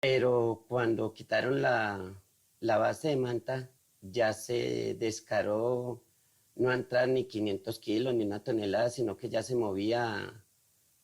Pero cuando quitaron la base de Manta, ya se descaró no entrar ni 500 kilos ni una tonelada, sino que ya se movía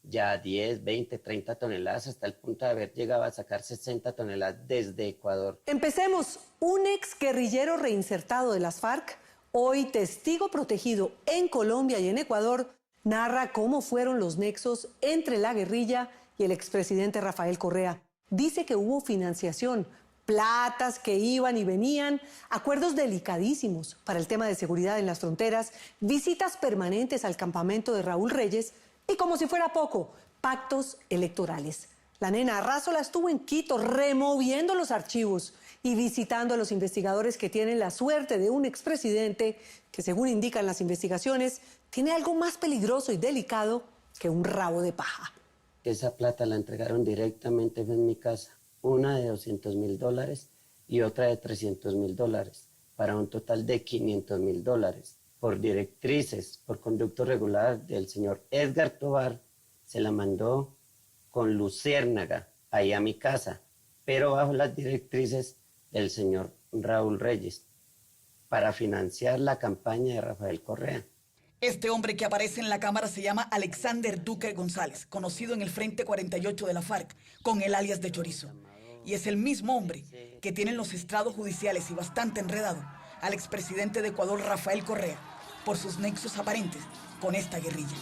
ya 10, 20, 30 toneladas, hasta el punto de haber llegado a sacar 60 toneladas desde Ecuador. Empecemos. Un ex guerrillero reinsertado de las FARC, hoy testigo protegido en Colombia y en Ecuador, narra cómo fueron los nexos entre la guerrilla y el expresidente Rafael Correa. Dice que hubo financiación, platas que iban y venían, acuerdos delicadísimos para el tema de seguridad en las fronteras, visitas permanentes al campamento de Raúl Reyes y, como si fuera poco, pactos electorales. La nena Arrazola estuvo en Quito removiendo los archivos y visitando a los investigadores que tienen la suerte de un expresidente que, según indican las investigaciones, tiene algo más peligroso y delicado que un rabo de paja. Esa plata la entregaron directamente en mi casa, una de $200.000 y otra de $300.000, para un total de $500.000. Por directrices, por conducto regular del señor Edgar Tovar, se la mandó con luciérnaga ahí a mi casa, pero bajo las directrices del señor Raúl Reyes, para financiar la campaña de Rafael Correa. Este hombre que aparece en la cámara se llama Alexander Duque González, conocido en el Frente 48 de la FARC, con el alias de Chorizo. Y es el mismo hombre que tiene en los estrados judiciales y bastante enredado al expresidente de Ecuador, Rafael Correa, por sus nexos aparentes con esta guerrilla.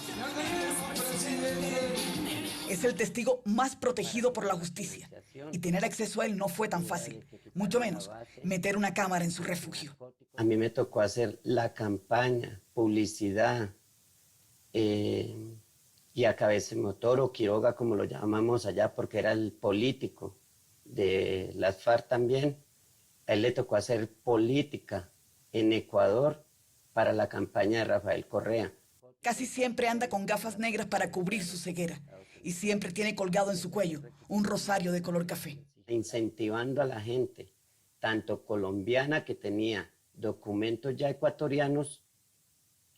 Es el testigo más protegido por la justicia, y tener acceso a él no fue tan fácil, mucho menos meter una cámara en su refugio. A mí me tocó hacer la campaña, publicidad, y a cabecemotor o Quiroga, como lo llamamos allá, porque era el político de las FARC también. A él le tocó hacer política en Ecuador para la campaña de Rafael Correa. Casi siempre anda con gafas negras para cubrir su ceguera y siempre tiene colgado en su cuello un rosario de color café. Incentivando a la gente, tanto colombiana que tenía documentos ya ecuatorianos,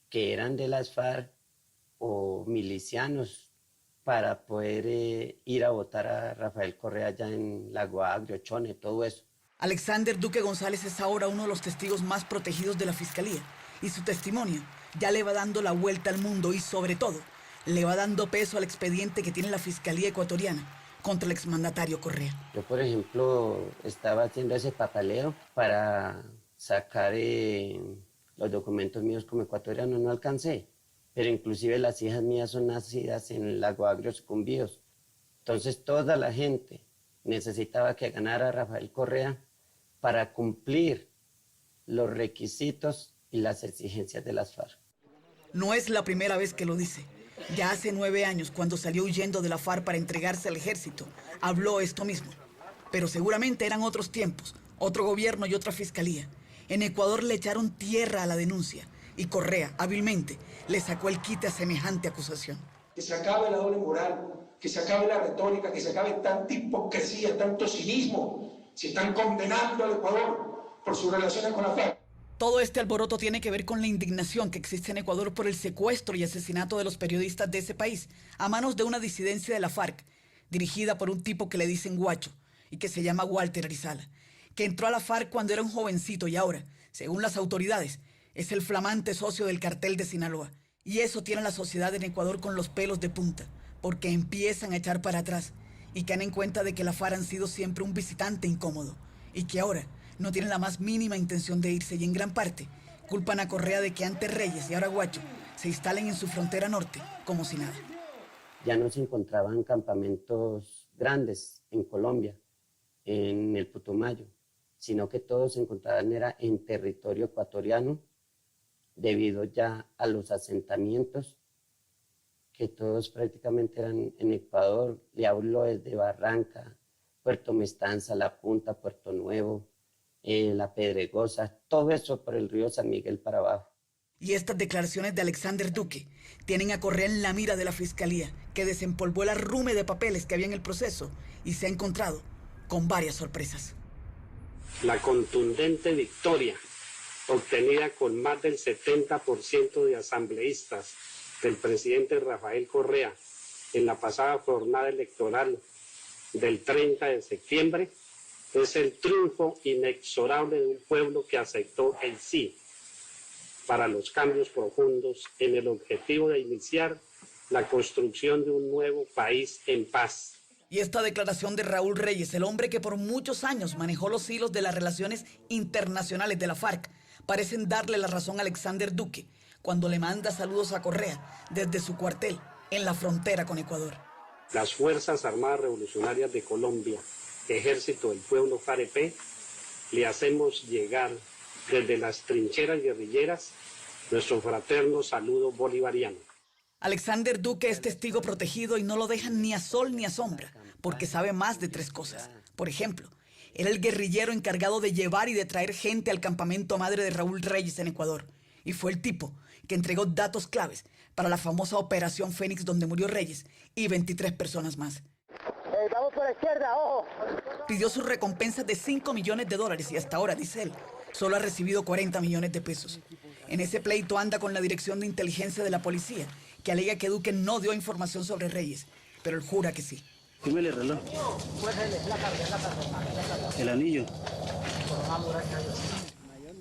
que eran de las FARC, o milicianos, para poder ir a votar a Rafael Correa allá en Lago Agrio, Chone, todo eso. Alexander Duque González es ahora uno de los testigos más protegidos de la Fiscalía, y su testimonio ya le va dando la vuelta al mundo y, sobre todo, le va dando peso al expediente que tiene la Fiscalía ecuatoriana contra el exmandatario Correa. Yo, por ejemplo, estaba haciendo ese papeleo para sacar los documentos míos como ecuatoriano, no alcancé, pero inclusive las hijas mías son nacidas en Lago Agrio, Sucumbíos. Entonces toda la gente necesitaba que ganara Rafael Correa para cumplir los requisitos y las exigencias de las FARC. No es la primera vez que lo dice. Ya hace 9 años, cuando salió huyendo de la FARC para entregarse al ejército, habló esto mismo. Pero seguramente eran otros tiempos, otro gobierno y otra fiscalía. En Ecuador le echaron tierra a la denuncia y Correa, hábilmente, le sacó el quite a semejante acusación. Que se acabe la doble moral, que se acabe la retórica, que se acabe tanta hipocresía, tanto cinismo. Se están condenando al Ecuador por sus relaciones con la FARC. Todo este alboroto tiene que ver con la indignación que existe en Ecuador por el secuestro y asesinato de los periodistas de ese país a manos de una disidencia de la FARC, dirigida por un tipo que le dicen Guacho y que se llama Walter Arizala, que entró a la FARC cuando era un jovencito y ahora, según las autoridades, es el flamante socio del cartel de Sinaloa. Y eso tiene a la sociedad en Ecuador con los pelos de punta, porque empiezan a echar para atrás y caen en cuenta de que la FARC han sido siempre un visitante incómodo y que ahora no tienen la más mínima intención de irse, y en gran parte culpan a Correa de que antes Reyes y ahora Guacho se instalen en su frontera norte como si nada. Ya no se encontraban campamentos grandes en Colombia, en el Putumayo, sino que todos se encontraban era en territorio ecuatoriano, debido ya a los asentamientos, que todos prácticamente eran en Ecuador. Le hablo desde Barranca, Puerto Mestanza, La Punta, Puerto Nuevo, La Pedregosa, todo eso por el río San Miguel para abajo. Y estas declaraciones de Alexander Duque tienen a Correa en la mira de la Fiscalía, que desempolvó el arrume de papeles que había en el proceso y se ha encontrado con varias sorpresas. La contundente victoria obtenida con más del 70% de del 30 de septiembre es el triunfo inexorable de un pueblo que aceptó el sí para los cambios profundos en el objetivo de iniciar la construcción de un nuevo país en paz. Y esta declaración de Raúl Reyes, el hombre que por muchos años manejó los hilos de las relaciones internacionales de la FARC, parecen darle la razón a Alexander Duque cuando le manda saludos a Correa desde su cuartel en la frontera con Ecuador. Las Fuerzas Armadas Revolucionarias de Colombia, Ejército del Pueblo FAREP, le hacemos llegar desde las trincheras guerrilleras nuestro fraterno saludo bolivariano. Alexander Duque es testigo protegido y no lo dejan ni a sol ni a sombra, porque sabe más de 3 cosas. Por ejemplo, era el guerrillero encargado de llevar y de traer gente al campamento madre de Raúl Reyes en Ecuador, y fue el tipo que entregó datos claves para la famosa Operación Fénix donde murió Reyes y 23 personas más. Vamos por la izquierda, ojo. Pidió su recompensa de $5 millones y hasta ahora, dice él, solo ha recibido 40 millones de pesos. En ese pleito anda con la Dirección de Inteligencia de la Policía, que alega que Duque no dio información sobre Reyes, pero él jura que sí. Dime el reloj. El anillo.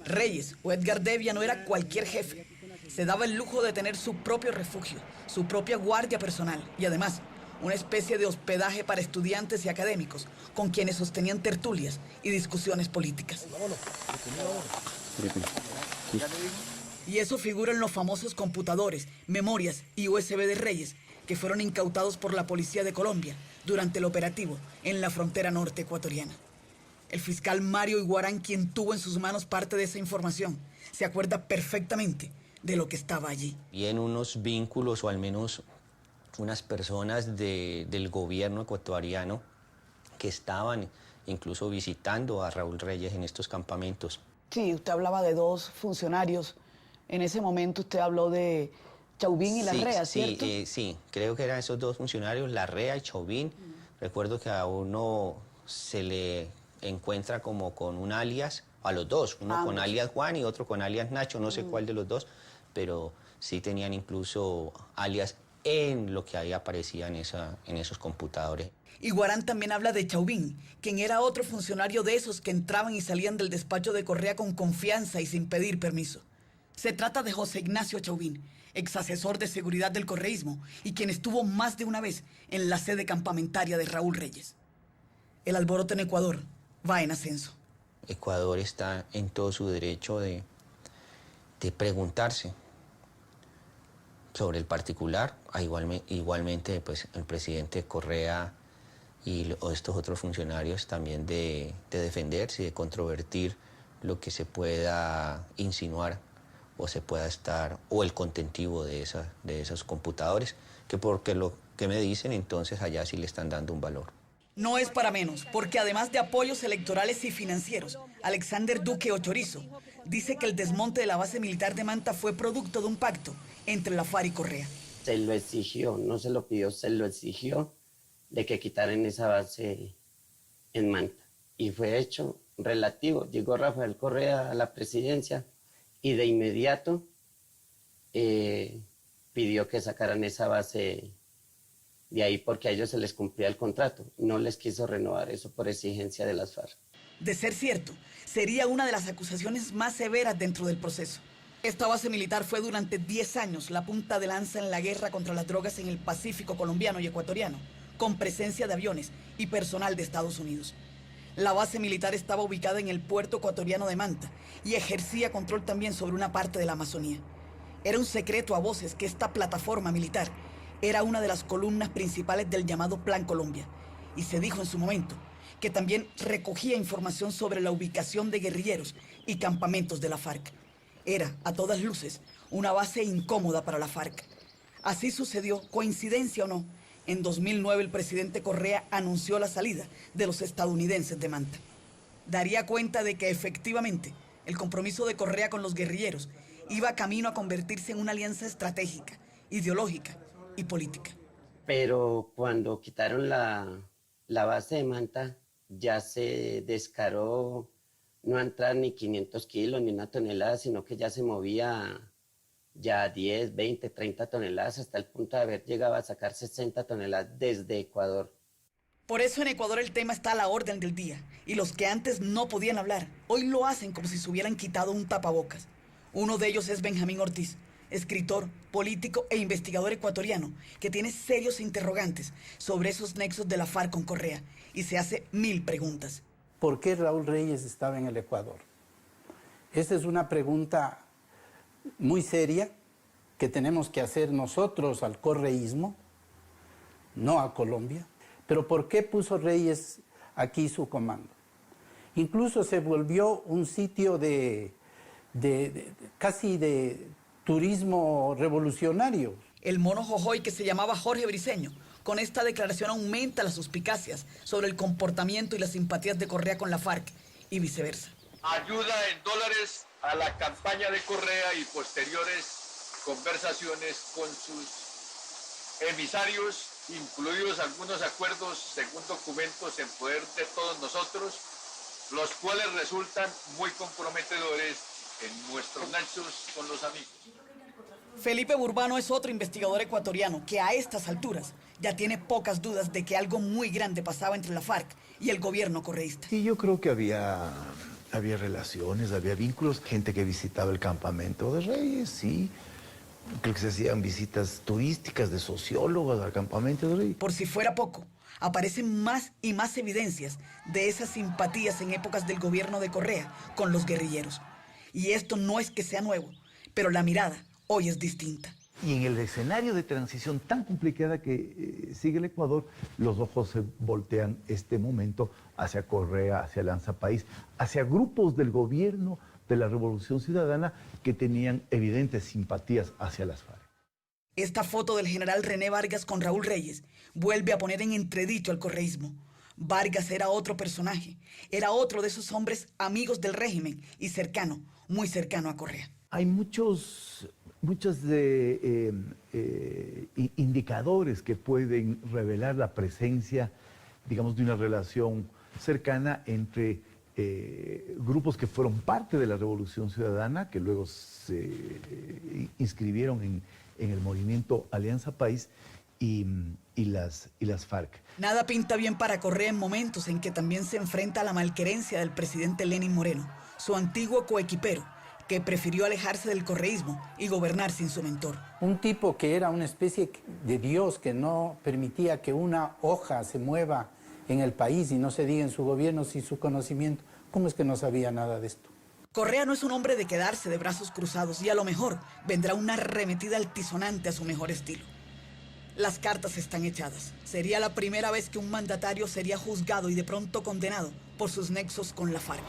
Reyes o Edgar Devia no era cualquier jefe. Se daba el lujo de tener su propio refugio, su propia guardia personal y además una especie de hospedaje para estudiantes y académicos con quienes sostenían tertulias y discusiones políticas. Y eso figura en los famosos computadores, memorias y USB de Reyes que fueron incautados por la Policía de Colombia durante el operativo en la frontera norte ecuatoriana. El fiscal Mario Iguarán, quien tuvo en sus manos parte de esa información, se acuerda perfectamente de lo que estaba allí. Y en unos vínculos o al menos unas personas del gobierno ecuatoriano que estaban incluso visitando a Raúl Reyes en estos campamentos. Sí, usted hablaba de 2 funcionarios. En ese momento usted habló de Chauvin y Larrea, ¿cierto? Sí, creo que eran esos 2 funcionarios, Larrea y Chauvin. Recuerdo que a uno se le encuentra como con un alias, a los 2, uno con alias Juan y otro con alias Nacho, no sé cuál de los 2, pero sí tenían incluso alias en lo que ahí aparecía en esos computadores. Iguarán también habla de Chauvin, quien era otro funcionario de esos que entraban y salían del despacho de Correa con confianza y sin pedir permiso. Se trata de José Ignacio Chauvin, ex asesor de seguridad del correísmo y quien estuvo más de una vez en la sede campamentaria de Raúl Reyes. El alboroto en Ecuador va en ascenso. Ecuador está en todo su derecho de preguntarse sobre el particular, igualmente pues, el presidente Correa y estos otros funcionarios también de defenderse y de controvertir lo que se pueda insinuar o se pueda estar, o el contentivo de esos computadores, que porque lo que me dicen entonces allá sí le están dando un valor. No es para menos, porque además de apoyos electorales y financieros, Alexander Duque Ochorizo dice que el desmonte de la base militar de Manta fue producto de un pacto entre la FARC y Correa. Se lo exigió, no se lo pidió, se lo exigió de que quitaran esa base en Manta. Y fue hecho relativo. Llegó Rafael Correa a la presidencia y de inmediato pidió que sacaran esa base de ahí porque a ellos se les cumplía el contrato. No les quiso renovar eso por exigencia de las FARC. De ser cierto, sería una de las acusaciones más severas dentro del proceso. Esta base militar fue durante 10 años la punta de lanza en la guerra contra las drogas en el Pacífico colombiano y ecuatoriano, con presencia de aviones y personal de Estados Unidos. La base militar estaba ubicada en el puerto ecuatoriano de Manta y ejercía control también sobre una parte de la Amazonía. Era un secreto a voces que esta plataforma militar era una de las columnas principales del llamado Plan Colombia, y se dijo en su momento que también recogía información sobre la ubicación de guerrilleros y campamentos de la FARC. Era, a todas luces, una base incómoda para la FARC. Así sucedió, coincidencia o no, en 2009 el presidente Correa anunció la salida de los estadounidenses de Manta. Daría cuenta de que efectivamente el compromiso de Correa con los guerrilleros iba camino a convertirse en una alianza estratégica, ideológica y política. Pero cuando quitaron la base de Manta, ya se descaró no entrar ni 500 kilos ni una tonelada, sino que ya se movía ya 10, 20, 30 toneladas, hasta el punto de haber llegado a sacar 60 toneladas desde Ecuador. Por eso en Ecuador el tema está a la orden del día. Y los que antes no podían hablar, hoy lo hacen como si se hubieran quitado un tapabocas. Uno de ellos es Benjamín Ortiz, escritor, político e investigador ecuatoriano, que tiene serios interrogantes sobre esos nexos de la FARC con Correa y se hace 1000 preguntas. ¿Por qué Raúl Reyes estaba en el Ecuador? Esta es una pregunta muy seria que tenemos que hacer nosotros al correísmo, no a Colombia. Pero ¿por qué puso Reyes aquí su comando? Incluso se volvió un sitio casi de turismo revolucionario. El mono jojoy, que se llamaba Jorge Briceño, con esta declaración aumenta las suspicacias sobre el comportamiento y las simpatías de Correa con la FARC y viceversa. Ayuda en dólares a la campaña de Correa y posteriores conversaciones con sus emisarios, incluidos algunos acuerdos según documentos en poder de todos nosotros, los cuales resultan muy comprometedores en nuestros nexos con los amigos. Felipe Burbano es otro investigador ecuatoriano que a estas alturas ya tiene pocas dudas de que algo muy grande pasaba entre la FARC y el gobierno correísta. Sí, yo creo que había relaciones, había vínculos, gente que visitaba el campamento de Reyes, sí. Creo que se hacían visitas turísticas de sociólogos al campamento de Reyes. Por si fuera poco, aparecen más y más evidencias de esas simpatías en épocas del gobierno de Correa con los guerrilleros. Y esto no es que sea nuevo, pero la mirada hoy es distinta. Y en el escenario de transición tan complicada que sigue el Ecuador, los ojos se voltean este momento hacia Correa, hacia Alianza País, hacia grupos del gobierno de la Revolución Ciudadana que tenían evidentes simpatías hacia las FARC. Esta foto del general René Vargas con Raúl Reyes vuelve a poner en entredicho al correísmo. Vargas era otro personaje, era otro de esos hombres amigos del régimen y cercano, muy cercano a Correa. Hay muchos indicadores que pueden revelar la presencia, digamos, de una relación cercana entre grupos que fueron parte de la Revolución Ciudadana, que luego se inscribieron en el movimiento Alianza País y las FARC. Nada pinta bien para Correa en momentos en que también se enfrenta a la malquerencia del presidente Lenín Moreno, su antiguo coequipero, que prefirió alejarse del correísmo y gobernar sin su mentor. Un tipo que era una especie de dios que no permitía que una hoja se mueva en el país y no se diga en su gobierno sin su conocimiento. ¿Cómo es que no sabía nada de esto? Correa no es un hombre de quedarse de brazos cruzados y a lo mejor vendrá una arremetida altisonante a su mejor estilo. Las cartas están echadas. Sería la primera vez que un mandatario sería juzgado y de pronto condenado por sus nexos con la FARC.